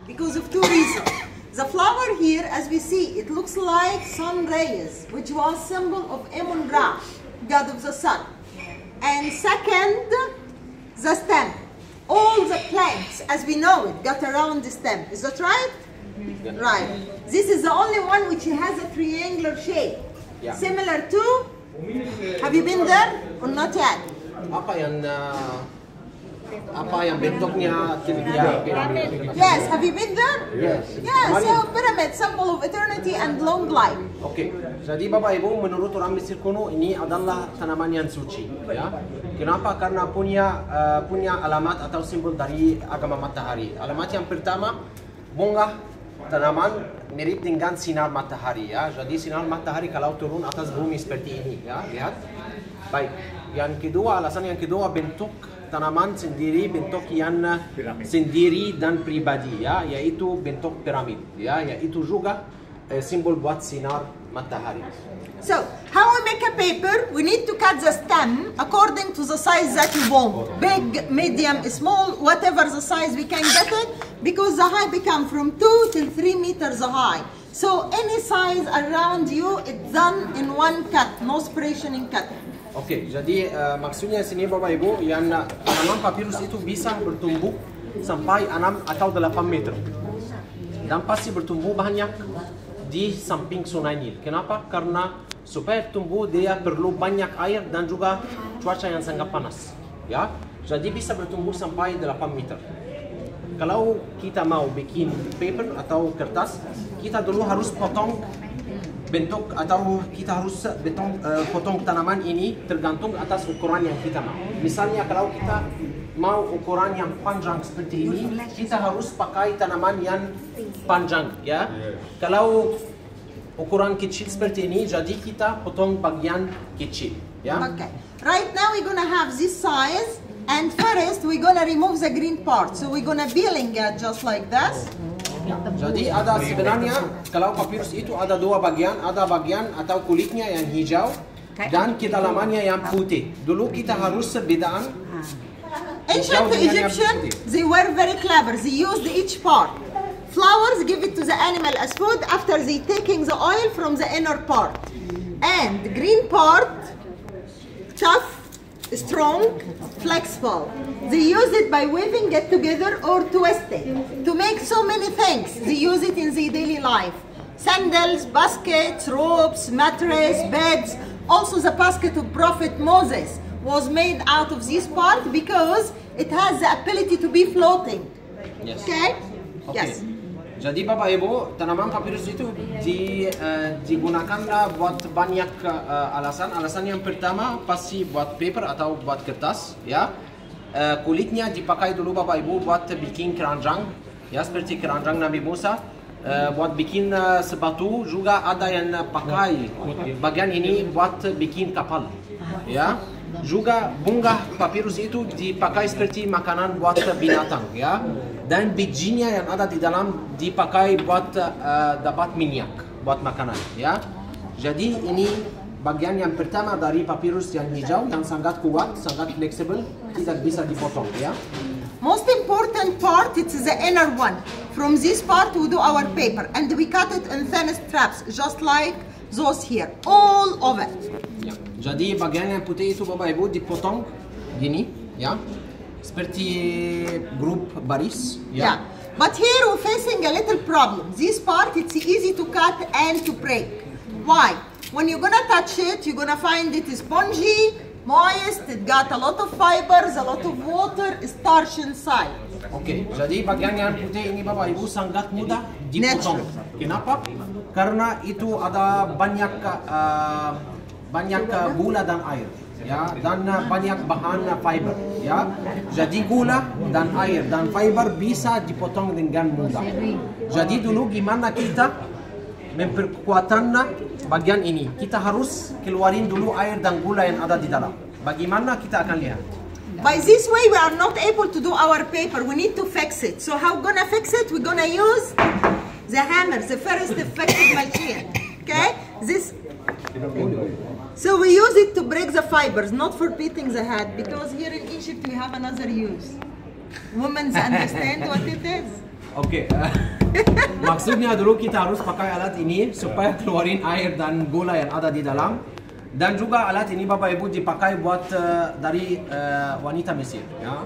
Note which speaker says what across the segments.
Speaker 1: Because of two reasons. The flower here, as we see, it looks like sun rays, which was symbol of Amun-Ra, god of the sun. And second, the stem. All the plants, as we know it, got around the stem. Is that right?
Speaker 2: Yeah.
Speaker 1: Right. This is the only one which has a triangular shape.
Speaker 2: Yeah.
Speaker 1: Similar to, have you been there or not yet?
Speaker 2: Apa yang bentuknya piramid?
Speaker 1: Yes, have you been there?
Speaker 2: Yes.
Speaker 1: Yeah, so pyramid, symbol of eternity and long life.
Speaker 2: Oke, jadi Bapak Ibu, menurut orang Mesir kuno ini adalah tanaman yang suci, ya. Kenapa? Karena punya alamat atau simbol dari agama matahari. Alamat yang pertama, bunga tanaman mirip dengan sinar matahari, ya. Jadi sinar matahari kalau turun atas bumi seperti ini, ya, lihat. Baik. Yang kedua, alasan yang kedua, bentuk tanaman sendiri bentuk yang sendiri dan pribadi, ya, yaitu bentuk piramid, ya, yaitu juga simbol buat sinar matahari.
Speaker 1: So, how we make a paper? We need to cut the stem according to the size that you want. Big, medium, small, whatever the size we can get it, because the height become from 2 till 3 meters high. So, any size around you, it's done in one cut, no separation in cut.
Speaker 2: Oke, jadi maksudnya sini Bapak Ibu, yang tanaman papirus itu bisa bertumbuh sampai 6 atau 8 meter. Dan pasti bertumbuh banyak di samping Sungai Nil. Kenapa? Karena supaya tumbuh dia perlu banyak air dan juga cuaca yang sangat panas. Ya, jadi bisa bertumbuh sampai 8 meter. Kalau kita mau bikin paper atau kertas, kita dulu harus potong bentuk atau kita harus potong tanaman ini tergantung atas ukuran yang kita mau. Misalnya kalau kita mau ukuran yang panjang seperti ini, kita harus pakai tanaman yang panjang, ya. Kalau ukuran kecil seperti ini, jadi kita potong bagian kecil, ya.
Speaker 1: Okay. Right now we're gonna have this size, and first we're gonna remove the green part. So we're gonna peeling it just like this.
Speaker 2: Jadi ada sebenarnya kalau papirus itu ada dua bagian, ada bagian atau kulitnya yang hijau dan kedalamannya yang putih. Dulu kita harus bedaan.
Speaker 1: Ancient Egyptian, they were very clever. They used each part. Flowers give it to the animal as food after they taking the oil from the inner part, and the green part, tough, strong, flexible. They use it by weaving it together or twisting to make so many things. They use it in their daily life. Sandals, baskets, ropes, mattress, beds. Also the basket of Prophet Moses was made out of this part because it has the ability to be floating.
Speaker 2: Yes.
Speaker 1: Okay?
Speaker 2: Okay.
Speaker 1: Yes.
Speaker 2: Jadi Bapak Ibu, tanaman papirus itu digunakan buat banyak alasan. Alasan yang pertama pasti buat paper atau buat kertas, ya. Kulitnya dipakai dulu Bapak Ibu buat bikin keranjang, ya, seperti keranjang Nabi Musa. Buat bikin sepatu juga ada yang pakai bagian ini buat bikin kapal, ya. Juga bunga papirus itu dipakai seperti makanan buat binatang, ya. Dan bijinya yang ada di dalam dipakai buat dapat minyak buat makanan, ya. Jadi ini bagian yang pertama dari papirus yang hijau yang sangat kuat, sangat fleksibel, tidak bisa dipotong, ya.
Speaker 1: Most important part, it's the inner one. From this part we do our paper and we cut it in thin strips just like those here, all of it.
Speaker 2: Ya. Jadi bagian yang putih itu Bapak Ibu dipotong gini, ya. Seperti grup baris, ya.
Speaker 1: Yeah. But here we're facing a little problem. This part, it's easy to cut and to break. Why? When you're gonna touch it, you're gonna find it spongy, moist, it got a lot of fibers, a lot of water, starch inside.
Speaker 2: Oke, jadi bagian yang putih ini Bapak Ibu sangat mudah dipotong. Kenapa? Karena itu ada banyak gula dan air, ya, dan banyak bahan fiber, ya. Jadi gula dan air dan fiber bisa dipotong dengan mudah. Jadi dulu gimana kita memperkuatkan bagian ini? Kita harus keluarin dulu air dan gula yang ada di dalam. Bagaimana kita akan lihat?
Speaker 1: By this way, we are not able to do our paper. We need to fix it. So how gonna fix it? We're gonna use the hammer, the first effective machine. Okay? This. So we use it to break the fibers, not for beating the head, because here in Egypt we have another use. Women understand what it is.
Speaker 2: Oke. Maksudnya dulu kita harus pakai alat ini supaya keluarin air dan gula yang ada di dalam. Dan juga alat ini Bapak Ibu dipakai buat dari wanita Mesir, ya.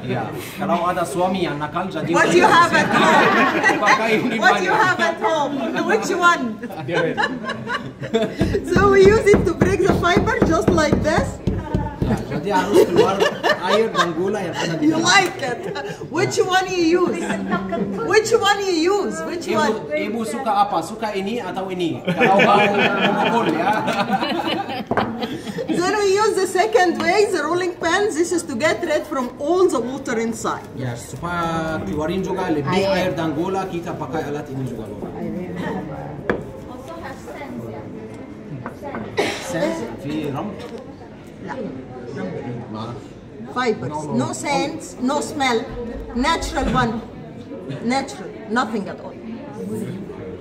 Speaker 2: Ya, kalau ada suami yang nakal jadi
Speaker 1: What you have at home?
Speaker 2: pakai ini
Speaker 1: What you have at home? Which one? So we use it to break the fiber just like this.
Speaker 2: Ya, jadi harus keluar air dan gula yang ada di
Speaker 1: You
Speaker 2: dalam.
Speaker 1: like it? Which one you use? Which one you use? Which one?
Speaker 2: Ibu suka apa? Suka ini atau ini? Kalau mau memukul ya.
Speaker 1: Then we use the second way, the rolling pin. This is to get rid from all the water inside.
Speaker 2: Ya, supaya keluarin juga lebih air dan gula, kita pakai alat ini juga.
Speaker 3: Also have sense, yeah.
Speaker 2: Sense? في رمل؟
Speaker 1: لا.
Speaker 2: ما أعرف.
Speaker 1: Fibers, no scents, no smell, natural one, natural, nothing at all.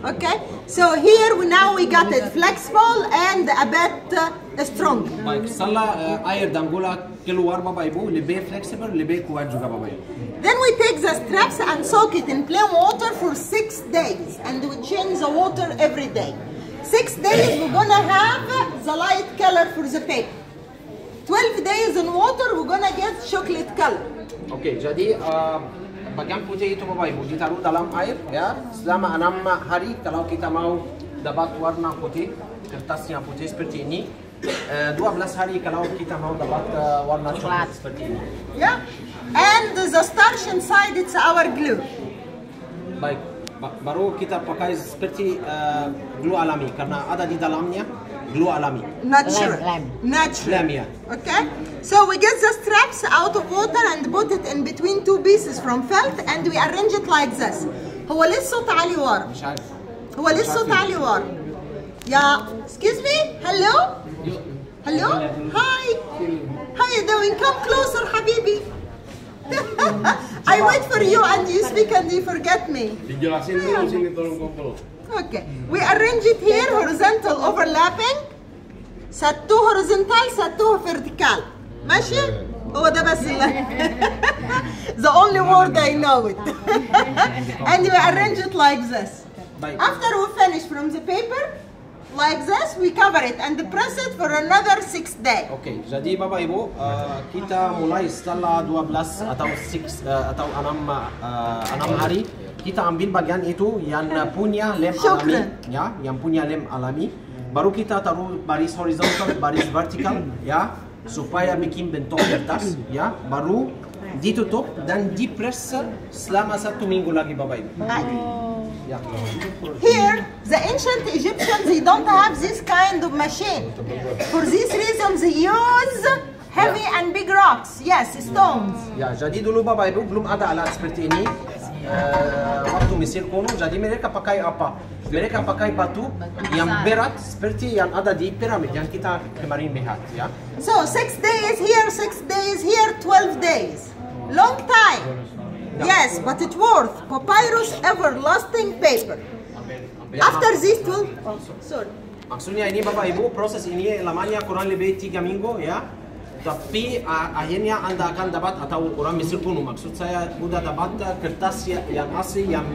Speaker 1: Okay, so here now we got it flexible and a bit strong.
Speaker 2: Baik, setelah air dan gula keluar Bapak Ibu, lebih fleksibel, lebih kuat juga Bapak Ibu.
Speaker 1: Then we take the straps and soak it in plain water for 6 days and we change the water every day. 6 days we're gonna have the light color for the paper. 12 days in water we're gonna get chocolate color.
Speaker 2: Oke, jadi bagian putih itu Bapak Ibu ditaruh dalam air ya selama 6 hari. Kalau kita mau dapat warna putih, kertasnya putih seperti ini. 12 hari kalau kita mau dapat warna coklat seperti ini.
Speaker 1: Yeah, and the starch inside it's our glue.
Speaker 2: Baik, baru kita pakai seperti glue alami karena ada di dalamnya glue alami.
Speaker 1: Natural. Natural.
Speaker 2: Lem, yeah.
Speaker 1: Okay? So we get the straps out of water and put it in between 2 pieces from felt and we arrange it like this. هو ليه الصوت عالي ورا؟
Speaker 2: مش عارف.
Speaker 1: هو ليه الصوت عالي ورا؟ Yeah, excuse me? Hello? Hello? Hi. How you doing? Come closer, حبيبي. I wait for you and you speak and you forget me.
Speaker 4: Dijelasin dulu sini tolong kumpul.
Speaker 1: Okay. We arrange it here horizontal overlapping. سدوه horizontal سدوه vertical. ماشي؟ هو ده بس the only word I know it. And we arrange it like this. After we finish from the paper, like this, we cover it and press it for another 6 days.
Speaker 2: Oke, jadi Bapak Ibu, kita mulai setelah 12 atau 6 hari, kita ambil bagian itu yang punya lem alami, ya, yang punya lem alami. Baru kita taruh baris horizontal, baris vertikal, ya, supaya bikin bentuk kertas, ya. Baru ditutup dan dipress selama 1 minggu lagi Bapak Ibu. Yeah.
Speaker 1: Here, the ancient Egyptians, they don't have this kind of machine. For this reason, they use heavy and big rocks. Yes, stones.
Speaker 2: Ya, jadi dulu Bapak Ibu belum ada alat seperti ini. Waktu Mesir kuno, jadi mereka pakai apa? Mereka pakai batu yang berat seperti yang ada di piramid yang kita kemarin lihat, ya.
Speaker 1: So 6 days here, 6 days here, 12 days. Long time. Yes, but it's worth papyrus everlasting paper. After this 12, sorry.
Speaker 2: Maksudnya ini Bapak Ibu, proses ini lamanya kurang lebih 3 minggu, ya. Tapi akhirnya Anda akan dapat, atau orang Mesir kuno, maksud saya sudah dapat kertas yang asli yang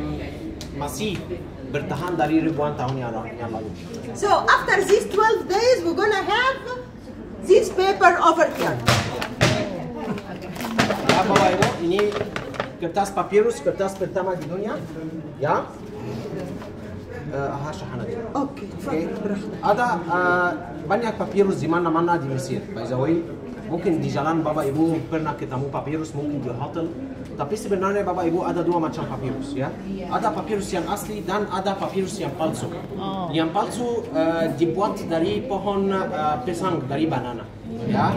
Speaker 2: masih bertahan dari ribuan tahun yang lalu.
Speaker 1: So after these 12 days, we're gonna have this paper over here.
Speaker 2: Ya Bapak Ibu, ini kertas papyrus, kertas pertama di dunia, ya.
Speaker 1: Oke.
Speaker 2: Ada banyak papyrus di mana-mana di Mesir. By the way, mungkin di jalan Bapak Ibu pernah ketemu papyrus, mungkin di hotel. Tapi sebenarnya Bapak Ibu ada 2 macam papyrus, ya. Ada papyrus yang asli dan ada papyrus yang palsu. Yang palsu dibuat dari pohon pisang, dari banana, ya.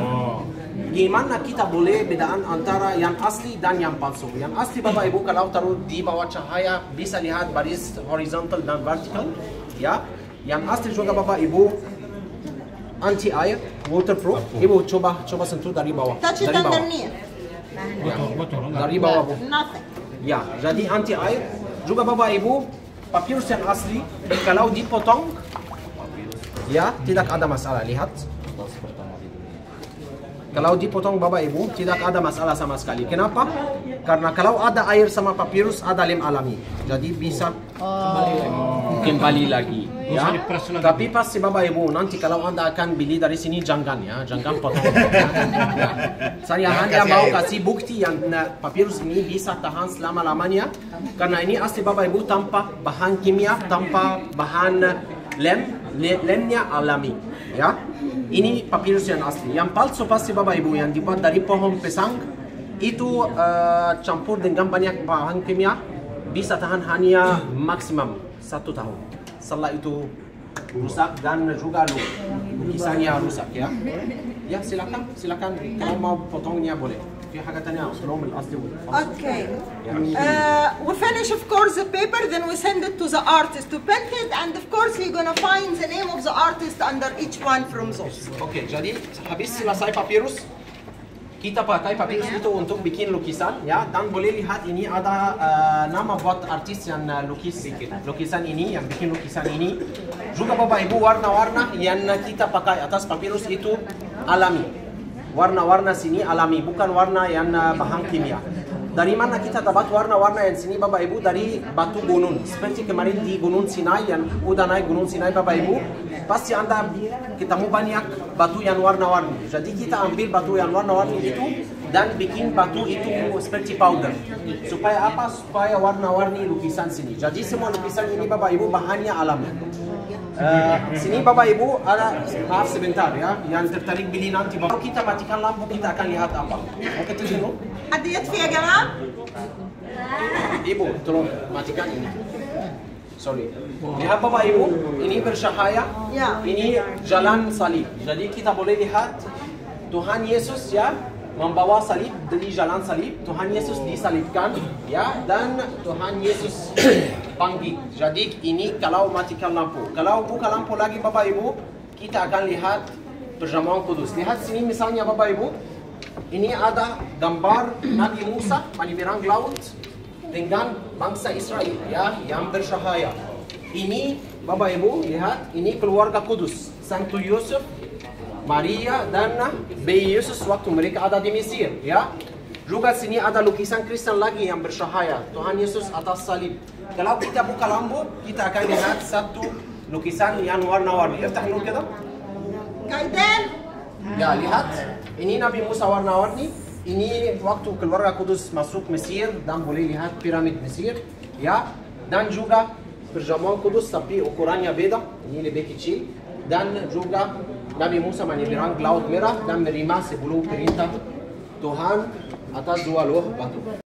Speaker 2: Gimana kita boleh bedaan antara yang asli dan yang palsu? Yang asli Bapak Ibu kalau taruh di bawah cahaya bisa lihat baris horizontal dan vertikal, ya. Yang asli juga Bapak Ibu anti air, waterproof. Ibu coba sentuh dari bawah.
Speaker 1: Touch it
Speaker 2: dari bawah.
Speaker 1: underneath.
Speaker 2: Ya. Dari bawah Bu.
Speaker 1: Nothing.
Speaker 2: Ya, jadi anti air. Juga Bapak Ibu, papyrus yang asli kalau dipotong, ya tidak ada masalah. Lihat. Kalau dipotong Bapak Ibu, tidak ada masalah sama sekali. Kenapa? Karena kalau ada air sama papirus, ada lem alami. Jadi bisa kembali lagi. Ya. Tapi pasti Bapak Ibu, nanti kalau Anda akan beli dari sini jangan ya, jangan potong. Ya. Saya hanya mau kasih bukti yang papirus ini bisa tahan selama-lamanya. Karena ini asli Bapak Ibu tanpa bahan kimia, tanpa bahan lemnya alami. Ya. Ini papirus yang asli. Yang palsu pasti Bapak Ibu yang dibuat dari pohon pisang itu campur dengan banyak bahan kimia, bisa tahan hanya maksimum 1 tahun. Setelah itu rusak dan juga lukisannya rusak ya. Ya silakan kalau mau potongnya boleh. في حاجة تانية أصلهم الأصلي والفصل.
Speaker 1: Okay. We finish of course the paper, then we send it to the artist to paint it, and of course you're gonna find the name of the artist under each one from those.
Speaker 2: Okay, jadi habis selesai papirus, kita pakai papirus itu untuk bikin lukisan ya, dan boleh lihat ini ada nama buat artis yang lukisan ini, yang bikin lukisan ini. Juga Bapak Ibu warna-warna yang kita pakai atas papirus itu alami. Warna-warna sini alami, bukan warna yang bahan kimia. Dari mana kita dapat warna-warna yang sini Bapak Ibu? Dari batu gunung. Seperti kemarin di Gunung Sinai, yang udah naik Gunung Sinai Bapak Ibu, pasti Anda ketemu banyak batu yang warna-warni. Jadi kita ambil batu yang warna-warni itu dan bikin batu itu seperti powder. Supaya apa? Supaya warna-warni lukisan sini. Jadi semua lukisan ini Bapak Ibu bahannya alami. Sini Bapak Ibu ada, maaf sebentar ya, yang tertarik beli nanti. Kalau kita matikan lampu kita akan lihat apa? Oke tunggu.
Speaker 1: حد يطفي يا جماعة؟
Speaker 2: Ibu, tolong matikan ini. Sorry. Lihat Bapak Ibu, ini bercahaya.
Speaker 1: Ya.
Speaker 2: Ini jalan salib. Jadi kita boleh lihat Tuhan Yesus ya membawa salib dari jalan salib. Tuhan Yesus disalibkan ya, dan Tuhan Yesus bangkit. Jadi ini kalau matikan lampu. Kalau buka lampu lagi Bapak Ibu, kita akan lihat perjamuan kudus. Lihat sini misalnya Bapak Ibu, ini ada gambar Nabi Musa menyeberang laut dengan bangsa Israel ya, yang bercahaya. Ini Bapak Ibu lihat, ini keluarga kudus, Santo Yusuf, Maria dan bayi Yesus waktu mereka ada di Mesir ya. Juga sini ada lukisan Kristen lagi yang bercahaya, Tuhan Yesus atas salib. Kalau kita buka lampu, kita akan lihat satu lukisan yang warna-warni. Iftah dulu kita.
Speaker 1: Kaidan.
Speaker 2: Ya, lihat. Ini Nabi Musa warna-warni. Ini waktu keluarga kudus masuk Mesir dan boleh lihat piramid Mesir. Ya, dan juga perjamuan kudus tapi ukurannya beda. Ini lebih kecil. Dan juga Nabi Musa menyeberang Laut Merah dan menerima 10 perintah Tuhan atas 2 loh batu.